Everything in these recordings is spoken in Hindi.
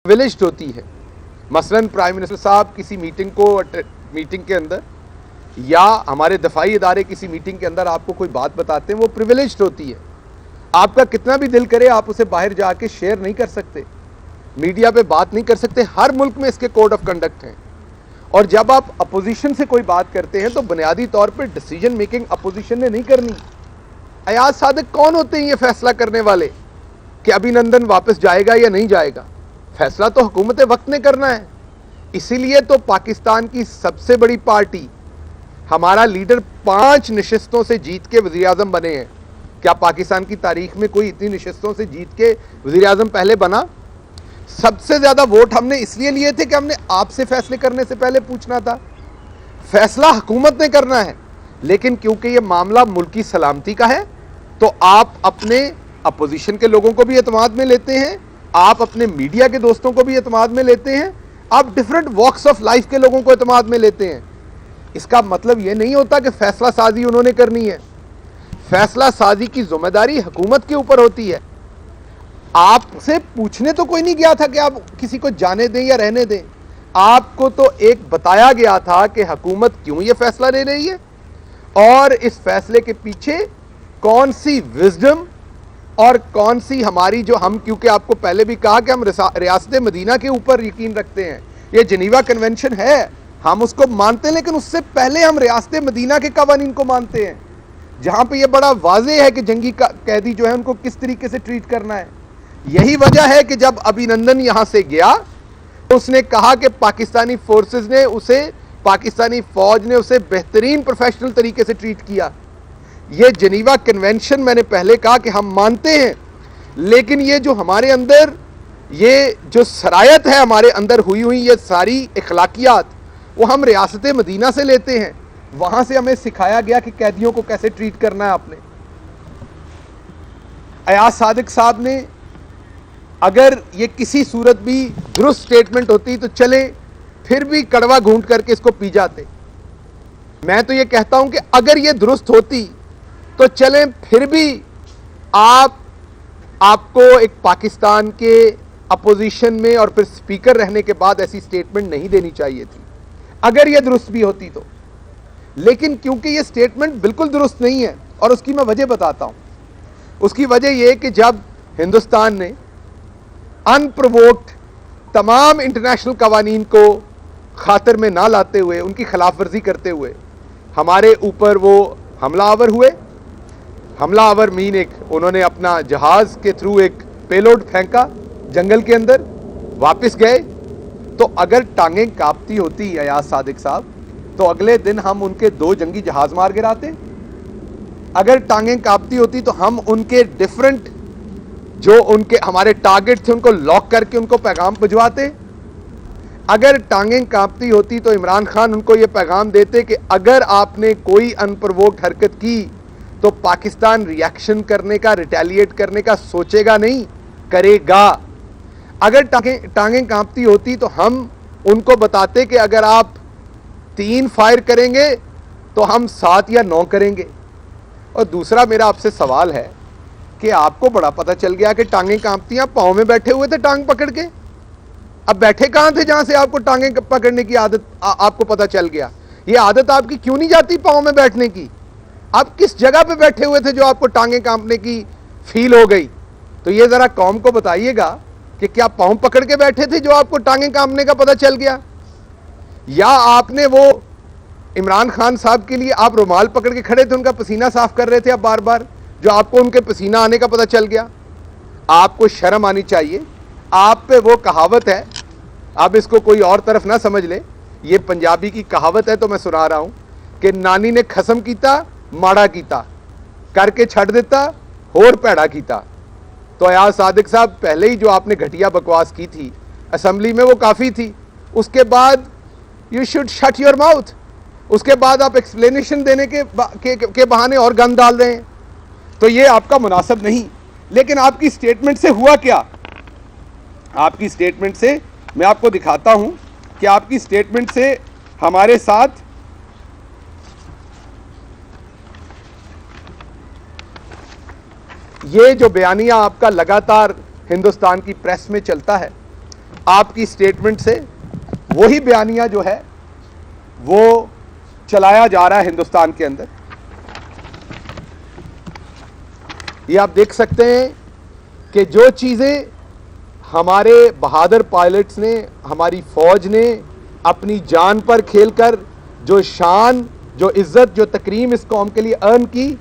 प्रिविलेज्ड होती है। मसलन प्राइम मिनिस्टर साहब किसी मीटिंग के अंदर या हमारे दफाई इदारे किसी मीटिंग के अंदर आपको कोई बात बताते हैं, वो प्रिविलेज्ड होती है। आपका कितना भी दिल करे आप उसे बाहर जाके शेयर नहीं कर सकते, मीडिया पे बात नहीं कर सकते। हर मुल्क में इसके कोड ऑफ कंडक्ट हैं। और जब आप अपोजिशन से कोई बात करते हैं तो बुनियादी तौर पे डिसीजन मेकिंग अपोजिशन ने नहीं करनी। अयाज सादिक कौन होते हैं ये फैसला करने वाले कि अभिनंदन वापस जाएगा या नहीं जाएगा? फैसला तो हुकूमत वक्त ने करना है। इसीलिए तो पाकिस्तान की सबसे बड़ी पार्टी, हमारा लीडर 5 नशिस्तों से जीत के वज़ीर आज़म बने हैं। क्या पाकिस्तान की तारीख में कोई इतनी नशिस्तों से जीत के वज़ीर आज़म पहले बना? सबसे ज़्यादा वोट हमने इसलिए लिए थे कि हमने आपसे फैसले करने से पहले पूछना था। फैसला हुकूमत ने करना है, लेकिन क्योंकि ये मामला मुल्की सलामती का है तो आप अपने अपोजिशन के लोगों को भी एतमाद में लेते हैं, आप अपने मीडिया के दोस्तों को भी एतमाद में लेते हैं, आप डिफरेंट वॉक्स ऑफ लाइफ के लोगों को एतमाद में लेते हैं। इसका मतलब ये नहीं होता कि फैसला साजी उन्होंने करनी है। फैसला साजी की जिम्मेदारी हुकूमत के ऊपर होती है। आपसे पूछने तो कोई नहीं गया था कि आप किसी को जाने दें या रहने दें। आपको तो एक बताया गया था कि हुकूमत क्यों ये फैसला ले रही है और इस फैसले के पीछे कौन सी विजडम और कौन सी हमारी जो हम, क्योंकि आपको पहले भी कहा कि हम रियासत मदीना के ऊपर यकीन रखते हैं। ये जिनीवा कन्वेंशन है, हम उसको मानते हैं, लेकिन उससे पहले हम रियासत मदीना के कवानीन को मानते हैं, जहां पे ये बड़ा वाज़ेह है कि जंगी कैदी जो है उनको किस तरीके से ट्रीट करना है। यही वजह है कि जब अभिनंदन यहां से गया तो उसने कहा कि पाकिस्तानी फोर्सेस ने उसे, पाकिस्तानी फौज ने उसे बेहतरीन प्रोफेशनल तरीके से ट्रीट किया। ये जिनीवा कन्वेंशन मैंने पहले कहा कि हम मानते हैं, लेकिन ये जो हमारे अंदर ये जो सरायत है हमारे अंदर हुई ये सारी इखलाकियात वो हम रियासत मदीना से लेते हैं। वहां से हमें सिखाया गया कि कैदियों को कैसे ट्रीट करना है आपने। अयाज सादिक साहब ने, अगर ये किसी सूरत भी दुरुस्त स्टेटमेंट होती तो चले फिर भी कड़वा घूंट करके इसको पी जाते। मैं तो ये कहता हूं कि अगर ये दुरुस्त होती तो चलें फिर भी आपको एक पाकिस्तान के अपोजिशन में और फिर स्पीकर रहने के बाद ऐसी स्टेटमेंट नहीं देनी चाहिए थी, अगर ये दुरुस्त भी होती तो। लेकिन क्योंकि ये स्टेटमेंट बिल्कुल दुरुस्त नहीं है और उसकी मैं वजह बताता हूं। उसकी वजह यह कि जब हिंदुस्तान ने अनप्रोवोक्ड तमाम इंटरनेशनल कवानीन को खातर में ना लाते हुए, उनकी खिलाफ वर्जी करते हुए हमारे ऊपर वो हमलावर हुए। हमलावर मीन एक, उन्होंने अपना जहाज के थ्रू एक पेलोड फेंका जंगल के अंदर, वापस गए। तो अगर टांगें कांपती होती अयाज सादिक साहब तो अगले दिन हम उनके 2 जंगी जहाज मार गिराते। अगर टांगें कांपती होती तो हम उनके डिफरेंट जो उनके हमारे टारगेट थे उनको लॉक करके उनको पैगाम भिजवाते। अगर टांगें कांपती होती तो इमरान खान उनको ये पैगाम देते कि अगर आपने कोई अनप्रोवोक्ड हरकत की तो पाकिस्तान रिएक्शन करने का, रिटेलिएट करने का सोचेगा नहीं, करेगा। अगर टांगें कांपती होती तो हम उनको बताते कि अगर आप 3 फायर करेंगे तो हम 7 या 9 करेंगे। और दूसरा मेरा आपसे सवाल है कि आपको बड़ा पता चल गया कि टांगें कांपती हैं, आप पाँव में बैठे हुए थे टांग पकड़ के। अब बैठे कहाँ थे जहां से आपको टांगें पकड़ने की आदत आपको पता चल गया? ये आदत आपकी क्यों नहीं जाती पाँव में बैठने की? आप किस जगह पे बैठे हुए थे जो आपको टांगें कांपने की फील हो गई? तो ये जरा कौम को बताइएगा कि क्या पाँव पकड़ के बैठे थे जो आपको टांगें कांपने का पता चल गया, या आपने वो इमरान खान साहब के लिए आप रुमाल पकड़ के खड़े थे, उनका पसीना साफ कर रहे थे आप बार बार, जो आपको उनके पसीना आने का पता चल गया? आपको शर्म आनी चाहिए। आप पे वो कहावत है, अब इसको कोई और तरफ ना समझ ले, ये पंजाबी की कहावत है तो मैं सुना रहा हूं कि नानी ने खसम कीता माड़ा कीता, करके छड़ देता होर भैड़ा कीता। तो अयाज सादिक साहब, पहले ही जो आपने घटिया बकवास की थी असेंबली में वो काफ़ी थी। उसके बाद you should shut your mouth. उसके बाद आप एक्सप्लेनेशन देने के बहाने और गंद डाल रहे हैं, तो ये आपका मुनासिब नहीं। लेकिन आपकी स्टेटमेंट से हुआ क्या? आपकी स्टेटमेंट से मैं आपको दिखाता हूं कि आपकी स्टेटमेंट से हमारे साथ ये जो बयानिया आपका लगातार हिंदुस्तान की प्रेस में चलता है, आपकी स्टेटमेंट से वही बयानिया जो है वो चलाया जा रहा है हिंदुस्तान के अंदर। ये आप देख सकते हैं कि जो चीज़ें हमारे बहादुर पायलट्स ने, हमारी फौज ने अपनी जान पर खेलकर जो शान, जो इज्जत, जो तकरीम इस कौम के लिए अर्न की,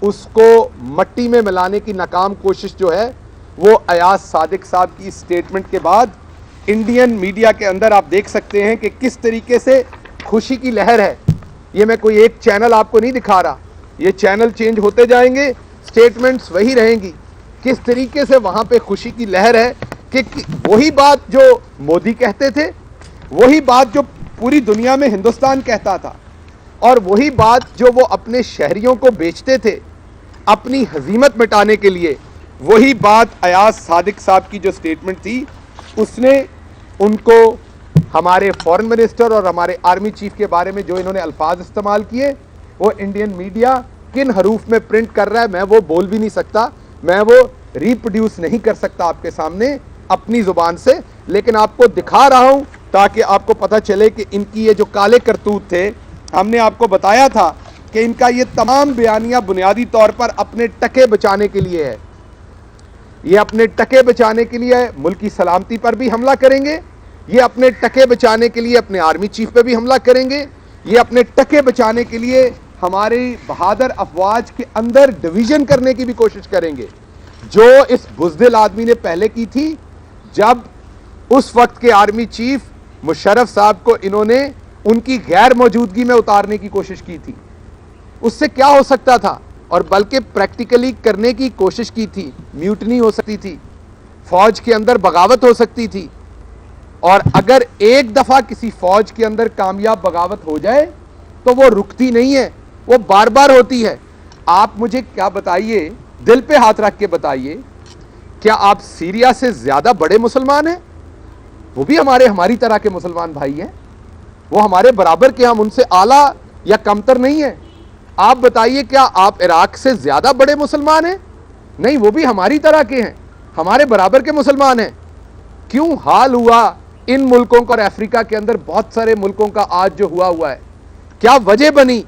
उसको मट्टी में मिलाने की नाकाम कोशिश जो है वो अयाज सादिक साहब की स्टेटमेंट के बाद इंडियन मीडिया के अंदर आप देख सकते हैं कि किस तरीके से खुशी की लहर है। ये मैं कोई एक चैनल आपको नहीं दिखा रहा, ये चैनल चेंज होते जाएंगे, स्टेटमेंट्स वही रहेंगी। किस तरीके से वहां पे खुशी की लहर है कि वही बात जो मोदी कहते थे, वही बात जो पूरी दुनिया में हिंदुस्तान कहता था, और वही बात जो वो अपने शहरियों को बेचते थे अपनी हजीमत मिटाने के लिए, वही बात अयाज सादिक साहब की जो स्टेटमेंट थी उसने उनको हमारे फॉरेन मिनिस्टर और हमारे आर्मी चीफ के बारे में जो इन्होंने अल्फाज इस्तेमाल किए, वो इंडियन मीडिया किन हरूफ में प्रिंट कर रहा है मैं वो बोल भी नहीं सकता, मैं वो रिप्रोड्यूस नहीं कर सकता आपके सामने अपनी जुबान से, लेकिन आपको दिखा रहा हूं ताकि आपको पता चले कि इनकी ये जो काले करतूत थे, हमने आपको बताया था कि इनका ये तमाम बयानियां बुनियादी तौर पर अपने टके बचाने के लिए है। ये अपने टके बचाने के लिए मुल्क की सलामती पर भी हमला करेंगे, ये अपने टके बचाने के लिए अपने आर्मी चीफ पे भी हमला करेंगे, ये अपने टके बचाने के लिए हमारी बहादुर अफवाज के अंदर डिवीजन करने की भी कोशिश करेंगे, जो इस बुज़दिल आदमी ने पहले की थी जब उस वक्त के आर्मी चीफ मुशर्रफ साहब को इन्होंने उनकी गैर मौजूदगी में उतारने की कोशिश की थी। उससे क्या हो सकता था, और बल्कि प्रैक्टिकली करने की कोशिश की थी, म्यूटनी हो सकती थी, फौज के अंदर बगावत हो सकती थी, और अगर एक दफा किसी फौज के अंदर कामयाब बगावत हो जाए तो वो रुकती नहीं है, वो बार बार होती है। आप मुझे क्या बताइए, दिल पे हाथ रख के बताइए, क्या आप सीरिया से ज्यादा बड़े मुसलमान हैं? वो भी हमारी तरह के मुसलमान भाई हैं, वो हमारे बराबर के, हम उनसे आला या कमतर नहीं है। आप बताइए क्या आप इराक से ज्यादा बड़े मुसलमान हैं? नहीं, वो भी हमारी तरह के हैं, हमारे बराबर के मुसलमान हैं। क्यों हाल हुआ इन मुल्कों का, और अफ्रीका के अंदर बहुत सारे मुल्कों का आज जो हुआ है, क्या वजह बनी